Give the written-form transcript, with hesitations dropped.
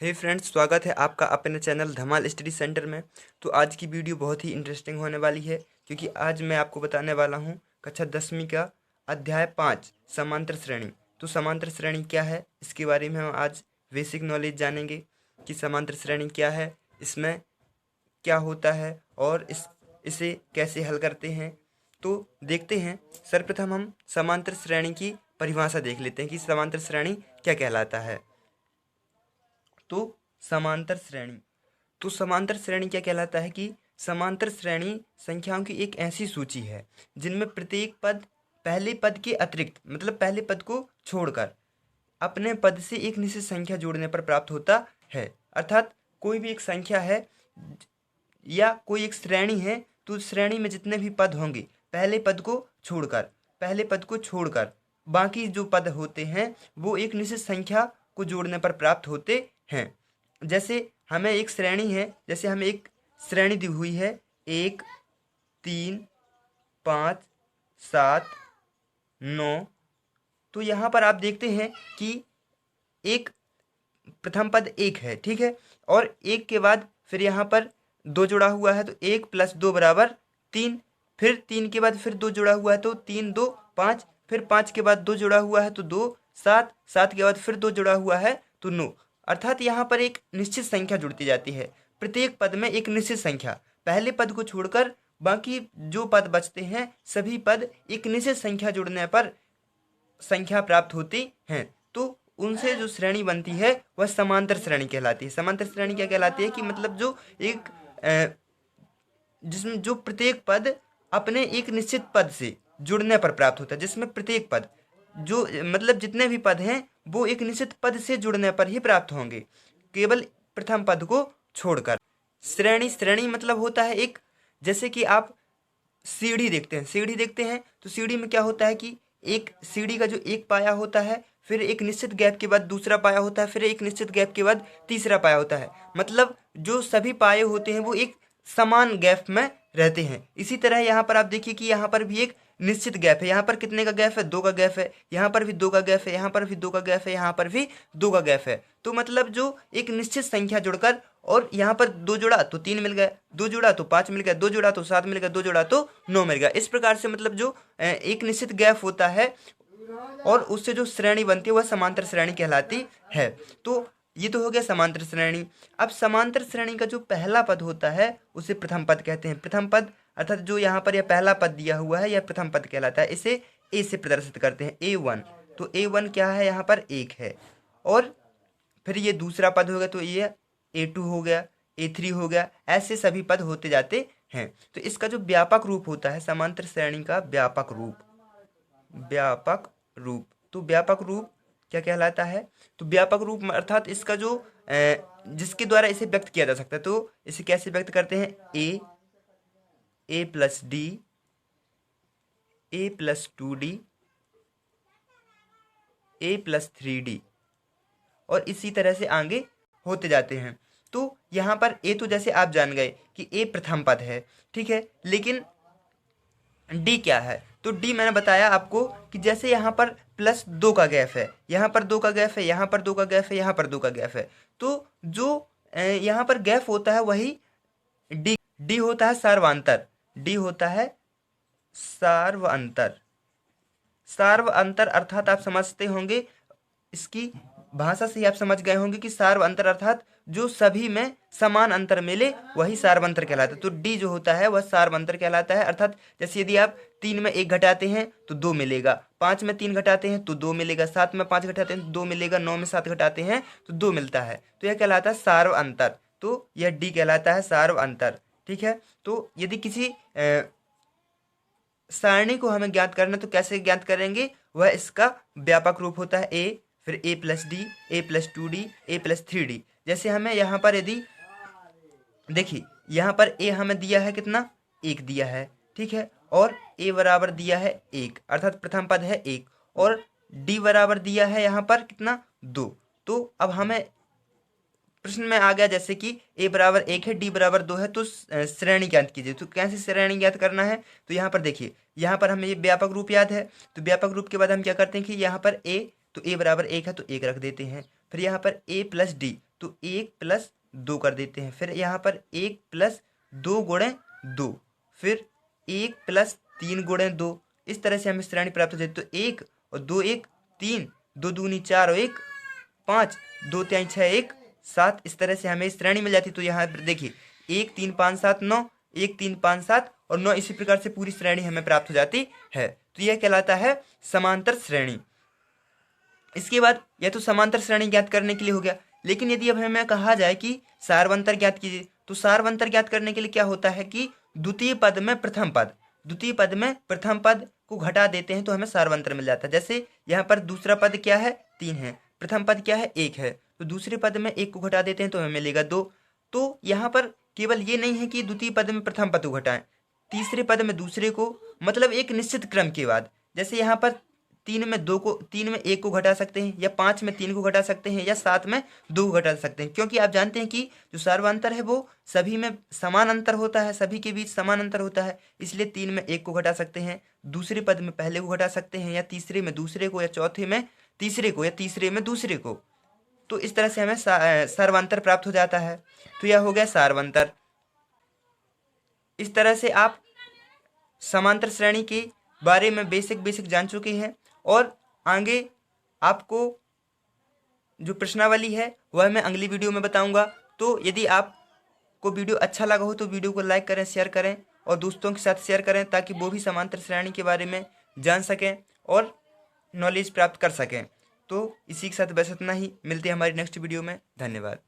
हे friends, स्वागत है आपका अपने चैनल धमाल स्टडी सेंटर में। तो आज की वीडियो बहुत ही इंटरेस्टिंग होने वाली है, क्योंकि आज मैं आपको बताने वाला हूँ कक्षा 10वीं का अध्याय 5 समांतर श्रेणी। तो समांतर श्रेणी क्या है, इसके बारे में हम आज बेसिक नॉलेज जानेंगे कि समांतर श्रेणी क्या है, इसमें क्या होता है और इसे कैसे हल करते हैं। तो देखते हैं। सर्वप्रथम हम समांतर श्रेणी की परिभाषा देख लेते हैं कि समांतर श्रेणी क्या कहलाता है। तो समांतर श्रेणी समांतर श्रेणी क्या कहलाता है कि समांतर श्रेणी संख्याओं की एक ऐसी सूची है जिनमें प्रत्येक पद पहले पद के अतिरिक्त, मतलब पहले पद को छोड़कर, अपने पद से एक निश्चित संख्या जोड़ने पर प्राप्त होता है। अर्थात कोई भी एक संख्या है या कोई एक श्रेणी है, तो उस श्रेणी में जितने भी पद होंगे पहले पद को छोड़कर बाकी जो पद होते हैं वो एक निश्चित संख्या को जोड़ने पर प्राप्त होते हैं। जैसे हमें एक श्रेणी है, जैसे हमें एक श्रेणी दी हुई है 1 3 5 7 9। तो यहाँ पर आप देखते हैं कि एक प्रथम पद 1 है, ठीक है, और 1 के बाद फिर यहाँ पर 2 जुड़ा हुआ है, तो 1 + 2 = 3। फिर 3 के बाद फिर 2 जुड़ा हुआ है, तो 3 2 5। फिर 5 के बाद 2 जुड़ा हुआ है, तो 2 7। 7 के बाद फिर 2 जुड़ा हुआ है, तो 9। अर्थात यहाँ पर एक निश्चित संख्या जुड़ती जाती है। प्रत्येक पद में एक निश्चित संख्या, पहले पद को छोड़कर बाकी जो पद बचते हैं सभी पद एक निश्चित संख्या जुड़ने पर संख्या प्राप्त होती हैं। तो उनसे जो श्रेणी बनती है वह समांतर श्रेणी कहलाती है। समांतर श्रेणी क्या कहलाती है कि मतलब जो एक जिसमें जो प्रत्येक पद अपने एक निश्चित पद से जुड़ने पर प्राप्त होता है, जिसमें प्रत्येक पद जो मतलब जितने भी पद हैं वो एक निश्चित पद से जुड़ने पर ही प्राप्त होंगे, केवल प्रथम पद को छोड़कर। श्रेणी मतलब होता है एक, जैसे कि आप सीढ़ी देखते हैं तो सीढ़ी में क्या होता है कि एक सीढ़ी का जो एक पाया होता है, फिर एक निश्चित गैप के बाद दूसरा पाया होता है, फिर एक निश्चित गैप के बाद तीसरा पाया होता है। मतलब जो सभी पाए होते हैं वो एक समान गैप में रहते हैं। इसी तरह यहाँ पर आप देखिए कि यहाँ पर भी एक निश्चित गैप है। यहाँ पर कितने का गैप है? 2 का गैप है। यहाँ पर भी 2 का गैप है, यहाँ पर भी 2 का गैप है, यहाँ पर भी 2 का गैप है। तो मतलब जो एक निश्चित संख्या जुड़कर, और यहाँ पर 2 जुड़ा तो 3 मिल गया, 2 जुड़ा तो 5 मिल गया, 2 जुड़ा तो 7 मिल गया, 2 जुड़ा तो 9 मिल गया। इस प्रकार से मतलब जो एक निश्चित गैप होता है और उससे जो श्रेणी बनती है वह समांतर श्रेणी कहलाती है। तो ये तो हो गया समांतर श्रेणी। अब समांतर श्रेणी का जो पहला पद होता है उसे प्रथम पद कहते हैं। प्रथम पद अर्थात जो यहाँ पर यह पहला पद दिया हुआ है यह प्रथम पद कहलाता है। इसे ए से प्रदर्शित करते हैं, A1। तो A1 क्या है? यहाँ पर 1 है। और फिर ये दूसरा पद हो गया तो ये A2 हो गया, A3 हो गया, ऐसे सभी पद होते जाते हैं। तो इसका जो व्यापक रूप होता है समांतर श्रेणी का व्यापक रूप, तो व्यापक रूप क्या कहलाता है? तो व्यापक रूप अर्थात इसका जो जिसके द्वारा इसे व्यक्त किया जा सकता है, तो इसे कैसे व्यक्त करते हैं? a + d, a + 2d, a + 3d, और इसी तरह से आगे होते जाते हैं। तो यहाँ पर ए तो जैसे आप जान गए कि ए प्रथम पद है, ठीक है, लेकिन डी क्या है? तो डी मैंने बताया आपको कि जैसे यहाँ पर +2 का गैप है, यहाँ पर 2 का गैप है, यहाँ पर 2 का गैप है, यहाँ पर 2 का गैप है, तो जो यहाँ पर गैप होता है वही डी होता है सार्वंतर। डी होता है सार्वंतर अर्थात आप समझते होंगे, इसकी भाषा से ही आप समझ गए होंगे कि सार्वंतर अर्थात जो सभी में समान अंतर मिले वही सार्वंतर कहलाता है। तो डी जो होता है वह सार्वंतर कहलाता है। अर्थात जैसे यदि आप 3 में 1 घटाते हैं तो 2 मिलेगा, 5 में 3 घटाते हैं तो 2 मिलेगा, 7 में 5 घटाते हैं तो 2 मिलेगा, 9 में 7 घटाते हैं तो 2 मिलता है। तो यह कहलाता है सार्वंतर। तो यह डी कहलाता है सार्वंतर, ठीक है। तो यदि किसी सारणी को हमें ज्ञात करना तो कैसे ज्ञात करेंगे? वह इसका व्यापक रूप होता है ए, फिर a + d, a + 2d, a + 3d। जैसे हमें यहाँ पर यदि देखिए, यहाँ पर a हमें दिया है कितना? 1 दिया है, ठीक है, और a बराबर दिया है 1 अर्थात प्रथम पद है 1, और d बराबर दिया है यहाँ पर कितना? 2। तो अब हमें प्रश्न में आ गया जैसे कि a बराबर 1 है, d बराबर 2 है, तो श्रेणी ज्ञात कीजिए। तो कैसे श्रेणी ज्ञात करना है? तो यहाँ पर देखिए, यहाँ पर हमें ये व्यापक रूप याद है, तो व्यापक रूप के बाद हम क्या करते हैं कि यहाँ पर a, तो a बराबर 1 है तो 1 रख देते हैं। फिर यहाँ पर a + d, तो 1+2 कर देते हैं। फिर यहाँ पर 1+2 गुणे 2, फिर 1+3 गुणे 2। इस तरह से हमें श्रेणी प्राप्त हो जाती है। तो 1 और 2 1 3, 2 दूनी 4 और 1 5, 2 तिहाई 6 1 7। इस तरह से हमें श्रेणी मिल जाती है। तो यहाँ पर देखिए 1 3 5 7 9, 1 3 5 7 और 9, इसी प्रकार से पूरी श्रेणी हमें प्राप्त हो जाती है। तो यह कहलाता है समांतर श्रेणी। इसके बाद यह तो समांतर श्रेणी ज्ञात करने के लिए हो गया। लेकिन यदि अब हमें कहा जाए कि सार्वंतर ज्ञात कीजिए, तो सार्वंतर ज्ञात करने के लिए क्या होता है कि द्वितीय पद में प्रथम पद को घटा देते हैं तो हमें सार्वंतर मिल जाता है। जैसे यहाँ पर दूसरा पद क्या है 3 है, प्रथम पद क्या है 1 है, तो दूसरे पद में 1 को घटा देते हैं तो हमें मिलेगा 2। तो यहाँ पर केवल ये नहीं है कि द्वितीय पद में प्रथम पद को घटाएं, तीसरे पद में दूसरे को, मतलब एक निश्चित क्रम के बाद। जैसे यहाँ पर 3 में 1 को घटा सकते हैं, या 5 में 3 को घटा सकते हैं, या 7 में 2 को घटा सकते हैं। क्योंकि आप जानते हैं कि जो सार्वंतर है वो सभी में समान अंतर होता है, सभी के बीच समान अंतर होता है। इसलिए 3 में 1 को घटा सकते हैं, दूसरे पद में पहले को घटा सकते हैं, या तीसरे में दूसरे को, या चौथे में तीसरे को, या तीसरे में दूसरे को। तो इस तरह से हमें सार्वंतर प्राप्त हो जाता है। तो यह हो गया सार्वंतर। इस तरह से आप समांतर श्रेणी के बारे में बेसिक जान चुके हैं। और आगे आपको जो प्रश्नावली है वह मैं अगली वीडियो में बताऊंगा। तो यदि आपको वीडियो अच्छा लगा हो तो वीडियो को लाइक करें, शेयर करें और दोस्तों के साथ शेयर करें, ताकि वो भी समांतर श्रेणी के बारे में जान सकें और नॉलेज प्राप्त कर सकें। तो इसी के साथ बस इतना ही, मिलते हैं हमारी नेक्स्ट वीडियो में। धन्यवाद।